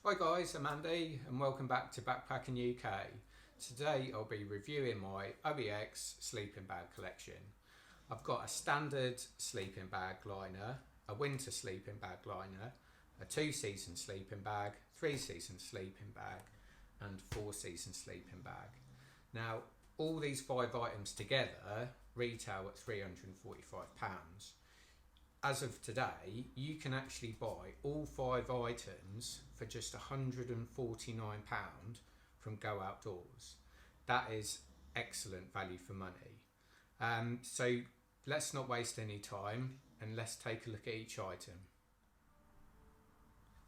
Hi guys, I'm Andy and welcome back to Backpacking UK. Today I'll be reviewing my OEX Sleeping Bag collection. I've got a standard sleeping bag liner, a winter sleeping bag liner, a 2-season sleeping bag, 3-season sleeping bag and 4-season sleeping bag. Now all these 5 items together retail at £345. As of today, you can actually buy all 5 items for just £149 from Go Outdoors. That is excellent value for money. So let's not waste any time and let's take a look at each item.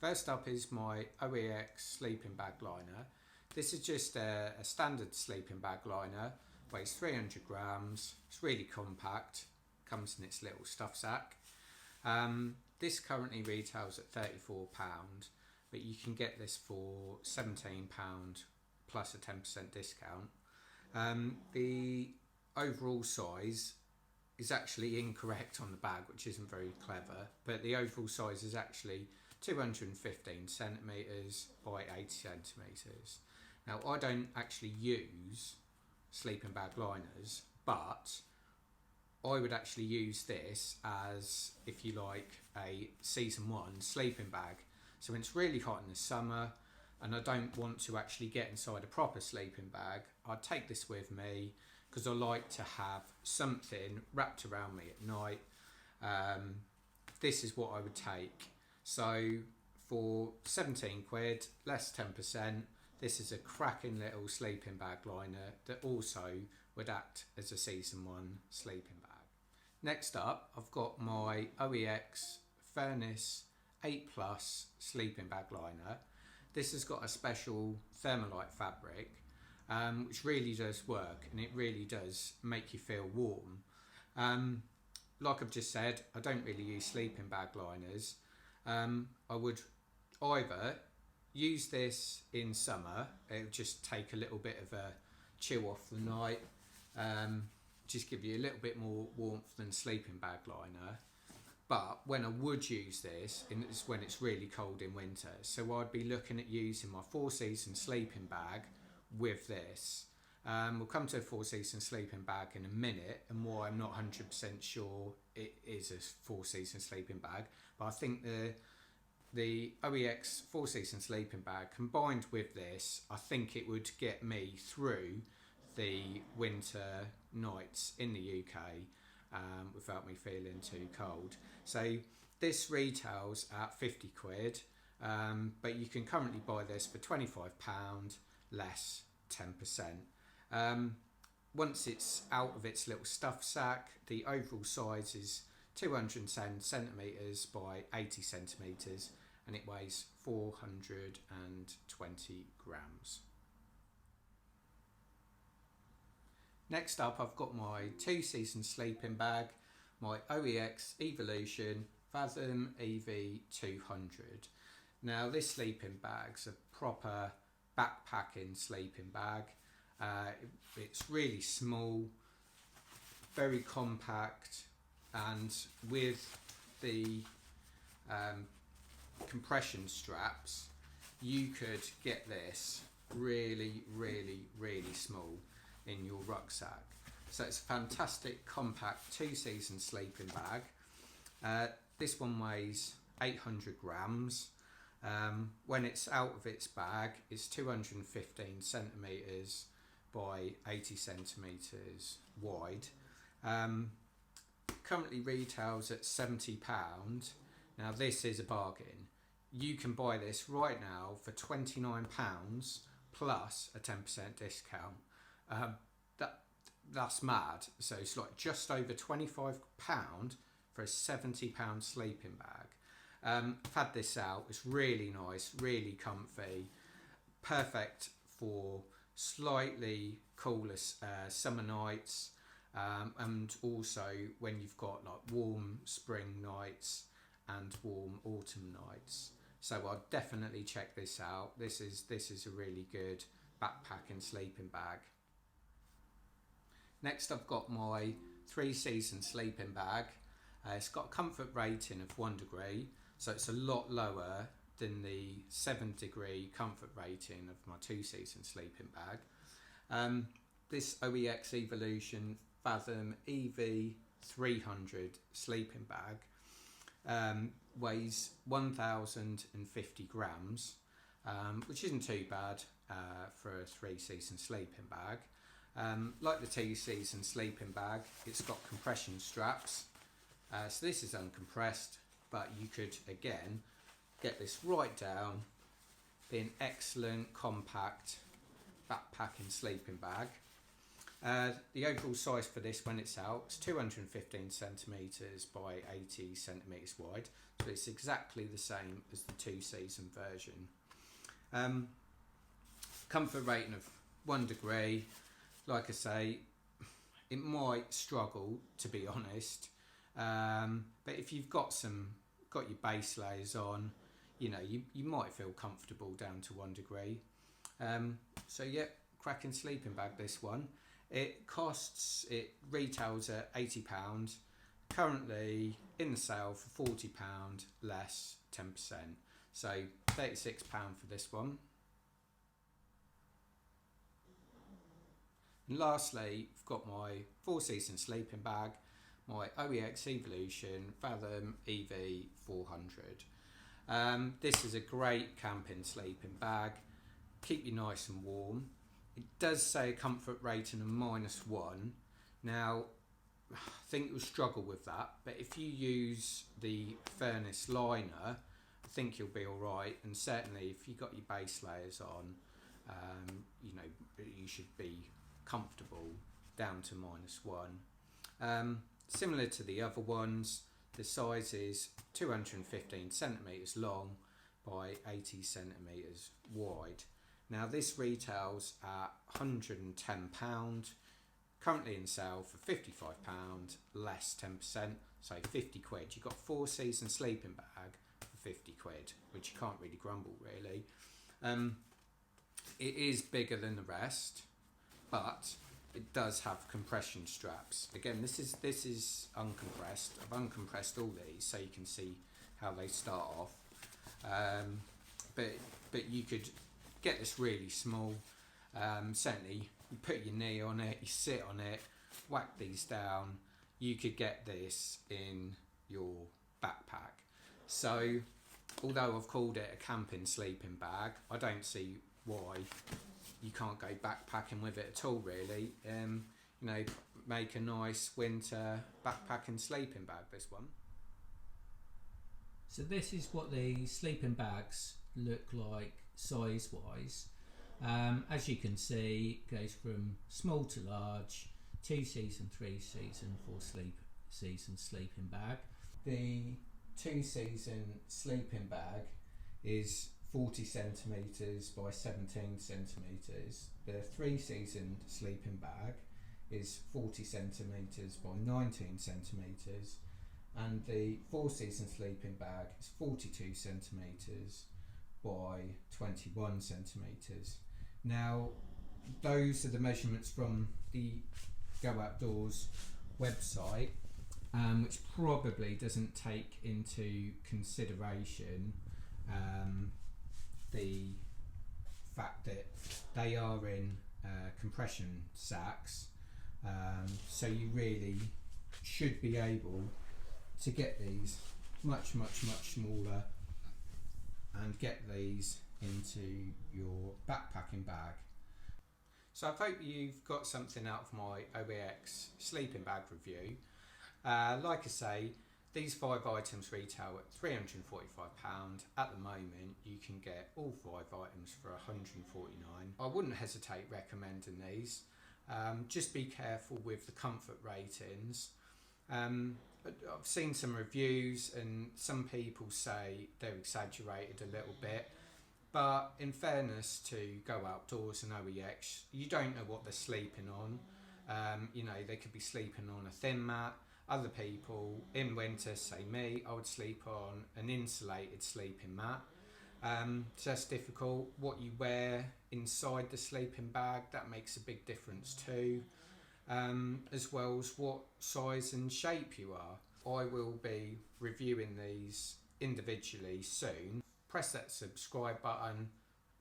First up is my OEX Sleeping Bag Liner. This is just a standard sleeping bag liner, weighs 300 grams, it's really compact, comes in its little stuff sack. This currently retails at £34, but you can get this for £17 plus a 10% discount. The overall size is actually incorrect on the bag, which isn't very clever, but the overall size is actually 215 centimetres by 80 centimetres. Now I don't actually use sleeping bag liners, but I would actually use this as, if you like, a season 1 sleeping bag. So when it's really hot in the summer and I don't want to actually get inside a proper sleeping bag, I'd take this with me because I like to have something wrapped around me at night. This is what I would take. So for 17 quid, less 10%, this is a cracking little sleeping bag liner that also would act as a season 1 sleeping bag. Next up, I've got my OEX Furnace 8 Plus sleeping bag liner. This has got a special thermalite fabric, which really does work and it really does make you feel warm. Like I've just said, I don't really use sleeping bag liners. I would either use this in summer, it would just take a little bit of a chill off the night, just give you a little bit more warmth than sleeping bag liner. But when I would use this, is when it's really cold in winter. So I'd be looking at using my 4-season sleeping bag with this. We'll come to a 4-season sleeping bag in a minute and why I'm not 100% sure it is a 4-season sleeping bag. But I think the OEX 4-season sleeping bag combined with this, I think it would get me through the winter nights in the UK without me feeling too cold. So this retails at 50 quid, but you can currently buy this for £25 less 10%. Once it's out of its little stuff sack, the overall size is 210 centimetres by 80 centimetres and it weighs 420 grams. Next up, I've got my 2-season sleeping bag, my OEX Evolution Fathom EV 200. Now this sleeping bag's a proper backpacking sleeping bag. It's really small, very compact, and with the compression straps you could get this really small in your rucksack. So it's a fantastic compact 2-season sleeping bag. This one weighs 800 grams. When it's out of its bag, it's 215 centimetres by 80 centimetres wide. Currently retails at £70. Now this is a bargain. You can buy this right now for £29 plus a 10% discount. That's mad. So it's like just over £25 for a £70 sleeping bag. I've had this out, it's really nice, really comfy, perfect for slightly cooler summer nights, and also when you've got like warm spring nights and warm autumn nights. So I'd definitely check this out. This is a really good backpacking sleeping bag. Next I've got my 3-season sleeping bag. It's got a comfort rating of 1 degree, so it's a lot lower than the 7-degree comfort rating of my 2-season sleeping bag. This OEX Evolution Fathom EV 300 sleeping bag weighs 1,050 grams, which isn't too bad for a 3-season sleeping bag. Like the 2-season sleeping bag, it's got compression straps, so this is uncompressed, but you could again get this right down, be an excellent compact backpacking sleeping bag. The overall size for this when it's out is 215 centimetres by 80 centimetres wide, so it's exactly the same as the 2-season version. Comfort rating of 1 degree. Like I say, it might struggle, to be honest, but if you've got your base layers on, you might feel comfortable down to 1 degree. So yeah, cracking sleeping bag, this one. It retails at £80, currently in the sale for £40 less 10%, so £36 for this one. And lastly, I've got my 4-season sleeping bag, my OEX Evolution Fathom EV 400. This is a great camping sleeping bag, keep you nice and warm. It does say a comfort rating of -1. Now, I think you'll struggle with that, but if you use the Furnace liner, I think you'll be alright, and certainly if you've got your base layers on, you should be comfortable down to -1. Similar to the other ones, the size is 215 centimetres long by 80 centimetres wide. Now this retails at £110, currently in sale for £55 less 10%, so 50 quid. You've got a 4-season sleeping bag for 50 quid, which you can't really grumble really. It is bigger than the rest, but it does have compression straps. Again, this is uncompressed. I've uncompressed all these so you can see how they start off. But you could get this really small. Certainly, you put your knee on it, you sit on it, whack these down. You could get this in your backpack. So, although I've called it a camping sleeping bag, I don't see why you can't go backpacking with it at all, really. Make a nice winter backpacking sleeping bag, this one. So this is what the sleeping bags look like size wise. As you can see, it goes from small to large, 2-season, 3-season, 4-season sleeping bag. The 2-season sleeping bag is 40 centimetres by 17 centimetres. The 3-season sleeping bag is 40 centimetres by 19 centimetres, and the 4-season sleeping bag is 42 centimetres by 21 centimetres. Now, those are the measurements from the Go Outdoors website, which probably doesn't take into consideration the fact that they are in compression sacks, so you really should be able to get these much smaller and get these into your backpacking bag. So I hope you've got something out of my OEX sleeping bag review. Like I say, these 5 items retail at £345. At the moment, you can get all 5 items for £149. I wouldn't hesitate recommending these. Just be careful with the comfort ratings. I've seen some reviews and some people say they're exaggerated a little bit, but in fairness to Go Outdoors and OEX, you don't know what they're sleeping on. They could be sleeping on a thin mat. Other people in winter, say me, I would sleep on an insulated sleeping mat. So that's difficult. What you wear inside the sleeping bag, that makes a big difference too, as well as what size and shape you are. I will be reviewing these individually soon. press that subscribe button,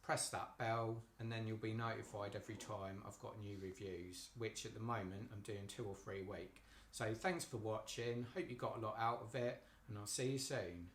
press that bell, and then you'll be notified every time I've got new reviews, which at the moment I'm doing 2 or 3 a week. So thanks for watching, hope you got a lot out of it, and I'll see you soon.